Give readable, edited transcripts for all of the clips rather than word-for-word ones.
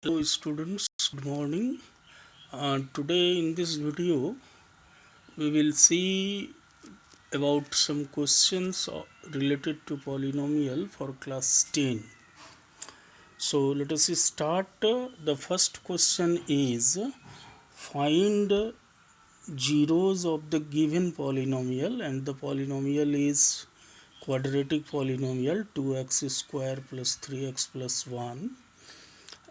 Hello students, good morning. Today in this video we will see about some questions related to polynomial for class 10. So let us start. The first question is find zeros of the given polynomial, and the polynomial is quadratic polynomial 2x square plus 3x plus 1,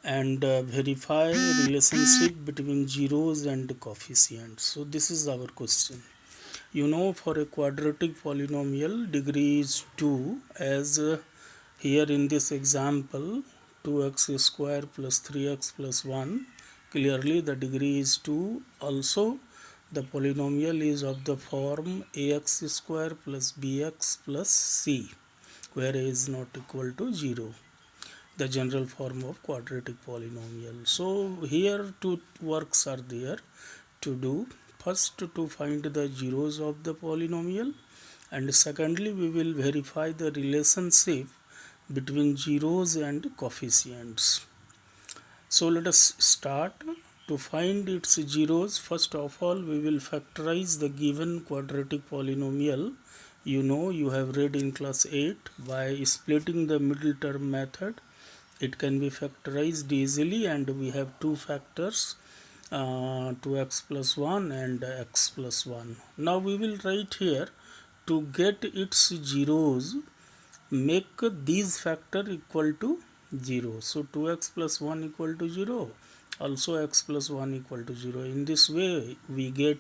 and verify relationship between zeros and coefficients. So this is our question. For a quadratic polynomial, degree is 2, as here in this example 2x square plus 3x plus 1, clearly the degree is 2. Also the polynomial is of the form ax square plus bx plus c, where a is not equal to 0, the general form of quadratic polynomial. So here two works are there to do. First, to find the zeros of the polynomial, and secondly we will verify the relationship between zeros and coefficients. So let us start. To find its zeros, first of all we will factorize the given quadratic polynomial. You have read in class 8 by splitting the middle term method. It can be factorized easily, and we have two factors, 2x plus 1 and x plus 1. Now we will write here, to get its zeros, make these factor equal to 0. So 2x plus 1 equal to 0, also x plus 1 equal to 0. In this way we get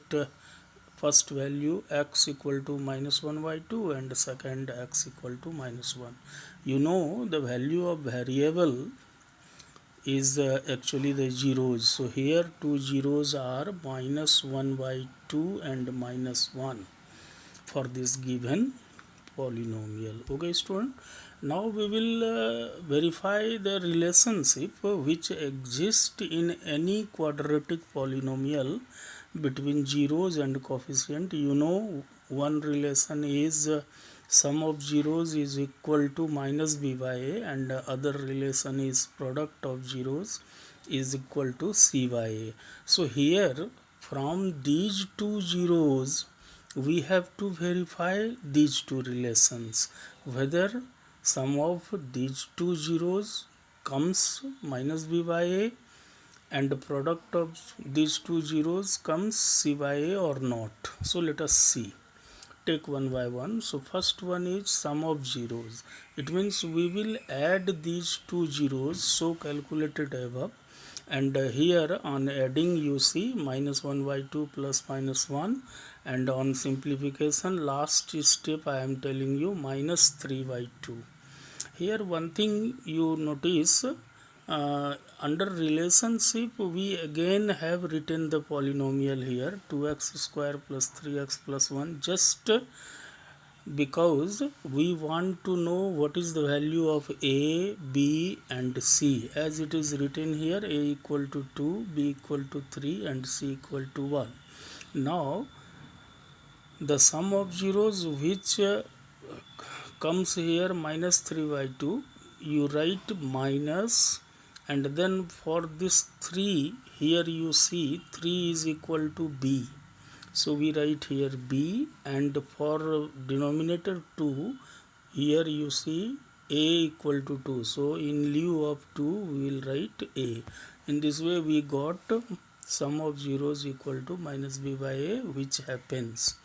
first value x equal to minus 1 by 2 and second x equal to minus 1. The value of variable is actually the zeros. So here two zeros are minus 1 by 2 and minus 1 for this given polynomial. Okay student, now we will verify the relationship which exists in any quadratic polynomial between zeros and coefficient. One relation is sum of zeros is equal to minus b by a, and other relation is product of zeros is equal to c by a. So here from these two zeros we have to verify these two relations, whether sum of these two zeros comes minus b by a and the product of these two zeros comes c by a or not. So let us see, take one by one. So first one is sum of zeros. It means we will add these two zeros so calculated above, and here on adding you see minus 1 by 2 plus minus 1, and on simplification last step I am telling you minus 3 by 2. Here one thing you notice, under relationship we again have written the polynomial here 2x square plus 3x plus 1, just because we want to know what is the value of a, b and c, as it is written here a equal to 2, b equal to 3 and c equal to 1. Now the sum of zeros which comes here minus 3 by 2, you write minus, and then for this 3 here you see 3 is equal to b, so we write here b, and for denominator 2 here you see a equal to 2, so in lieu of 2 we will write a. In this way we got sum of zeros equal to minus b by a, which happens.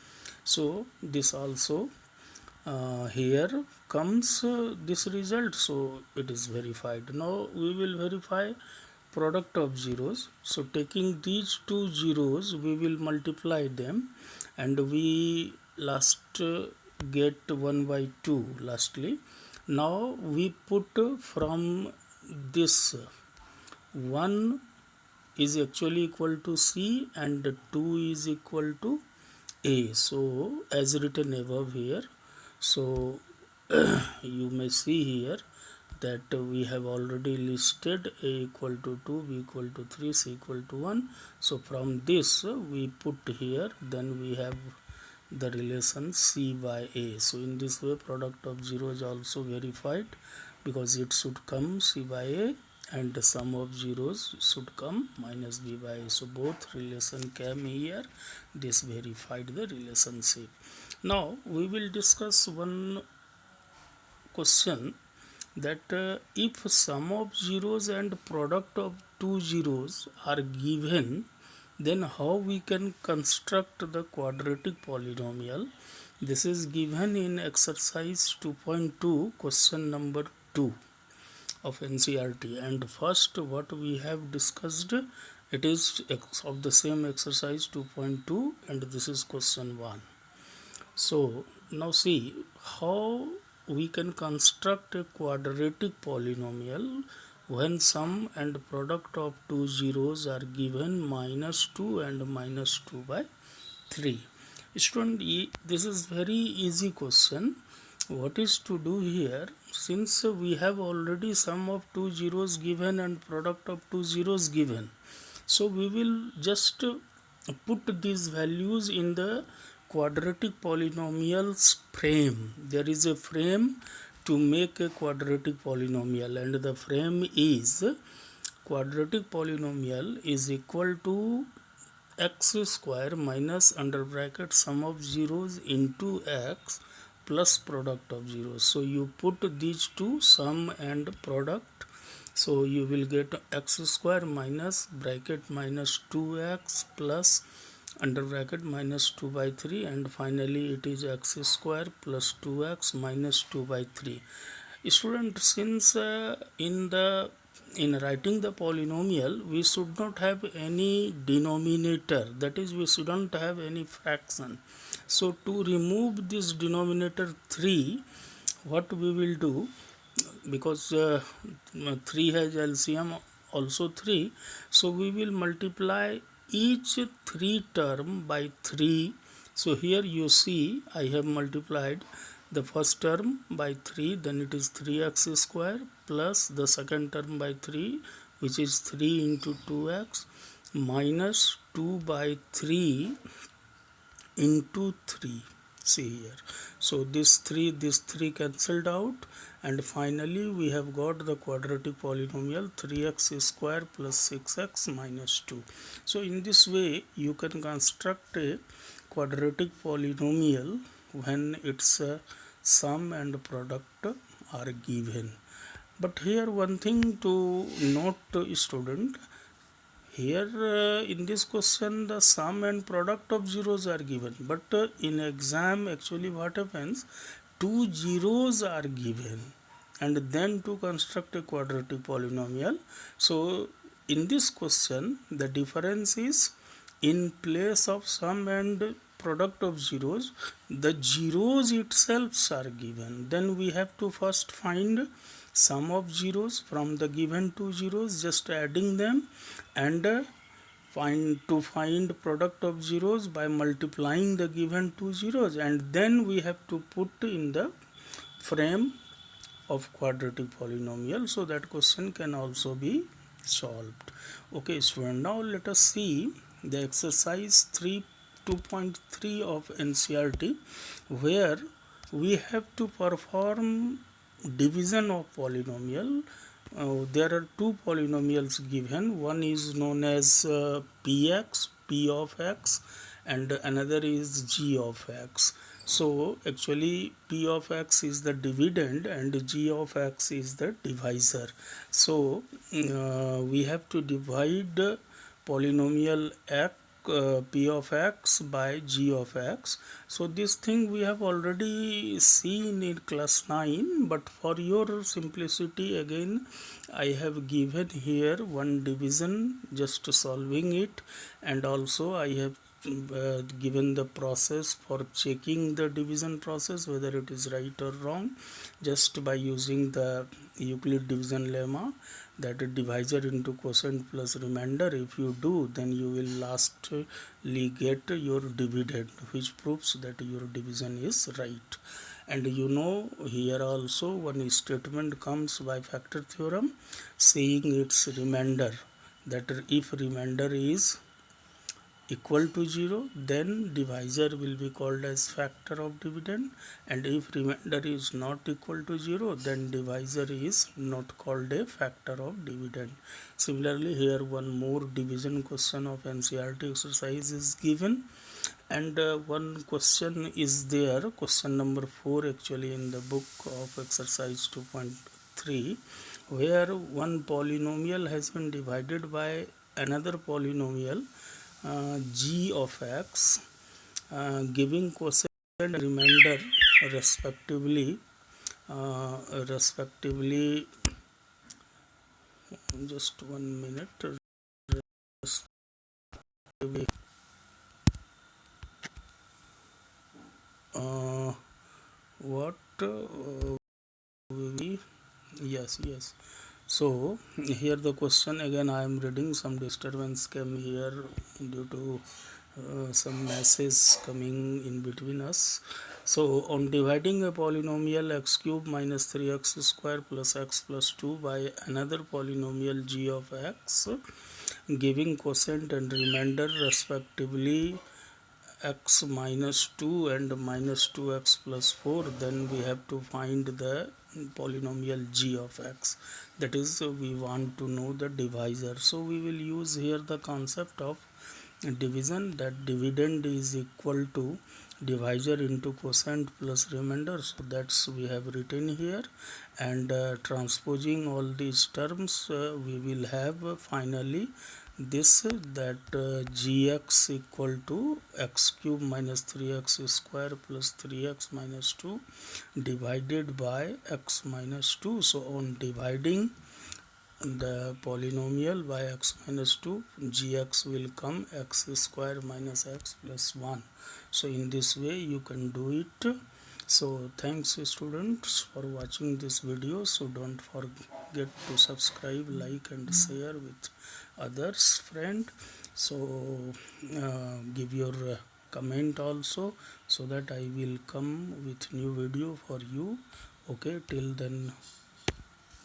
So this also here comes this result, so it is verified. Now we will verify product of zeros. So taking these two zeros we will multiply them, and we last get 1 by 2 lastly. Now we put from this 1 is actually equal to c and 2 is equal to a, so as written above here. So you may see here that we have already listed a equal to 2, b equal to 3, c equal to 1. So from this we put here, then we have the relation c by a. So in this way product of 0 is also verified, because it should come c by a, and the sum of zeros should come minus b by a. So both relation came here. This verified the relationship. Now we will discuss one question that if sum of zeros and product of two zeros are given, then how we can construct the quadratic polynomial. This is given in exercise 2.2 question number 2 of NCERT. And first what we have discussed, it is of the same exercise 2.2, and this is question 1. So now see how we can construct a quadratic polynomial when sum and product of two zeros are given minus 2 and minus 2 by 3. Student, this is very easy question. What is to do here, since we have already sum of two zeros given and product of two zeros given, so we will just put these values in the quadratic polynomials frame. There is a frame to make a quadratic polynomial, and the frame is quadratic polynomial is equal to x square minus under bracket sum of zeros into x plus product of zeros. So you put these two, sum and product, so you will get x square minus bracket minus 2x plus under bracket minus 2 by 3, and finally it is x square plus 2x minus 2 by 3. Student, since in writing the polynomial we should not have any denominator, that is we shouldn't have any fraction. So to remove this denominator 3, what we will do, because 3 has LCM also 3, so we will multiply each 3 term by 3. So here you see I have multiplied the first term by 3, then it is 3x square plus the second term by 3, which is 3 into 2x minus 2 by 3 into 3. See here, so this 3 cancelled out, and finally we have got the quadratic polynomial 3x square plus 6x minus 2. So in this way you can construct a quadratic polynomial when its sum and product are given. But here one thing to note, student, here in this question the sum and product of zeros are given, but in exam actually what happens, two zeros are given and then to construct a quadratic polynomial. So in this question the difference is, in place of sum and product of zeros, the zeros itself are given. Then we have to first find sum of zeros from the given two zeros, just adding them, and find product of zeros by multiplying the given two zeros, and then we have to put in the frame of quadratic polynomial, so that question can also be solved. Okay student, now let us see the exercise 2.3 of NCERT, where we have to perform division of polynomial. There are two polynomials given. One is known as px, p of x, and another is g of x. So actually p of x is the dividend and g of x is the divisor. So we have to divide polynomial x, p of x by g of x. So this thing we have already seen in class 9, but for your simplicity again I have given here one division, just solving it, and also I have given the process for checking the division process whether it is right or wrong, just by using the Euclid division lemma, that divisor into quotient plus remainder. If you do, then you will lastly get your dividend, which proves that your division is right. And you know, here also one statement comes by factor theorem saying its remainder, that if remainder is equal to 0, then divisor will be called as factor of dividend, and if remainder is not equal to 0, then divisor is not called a factor of dividend. Similarly, here one more division question of NCERT exercise is given, and one question is there, question number 4 actually in the book of exercise 2.3, where one polynomial has been divided by another polynomial g of x, giving quotient and remainder respectively, uh, respectively just 1 minute, uh, what we yes. So here the question again, I am reading, some disturbance came here due to some message coming in between us. So on dividing a polynomial x cube minus 3x square plus x plus 2 by another polynomial g of x, giving quotient and remainder respectively x minus 2 and minus 2x plus 4, then we have to find the polynomial g of x, that is we want to know the divisor. So we will use here the concept of division, that dividend is equal to divisor into quotient plus remainder. So that's we have written here, and transposing all these terms, we will have finally this, that gx equal to x cube minus 3x square plus 3x minus 2 divided by x minus 2. So on dividing the polynomial by x minus 2, gx will come x square minus x plus 1. So in this way you can do it. So thanks students for watching this video. So don't forget to subscribe, like and share with others friend. So give your comment also, so that I will come with new video for you. Okay, till then,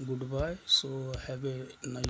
goodbye. So have a nice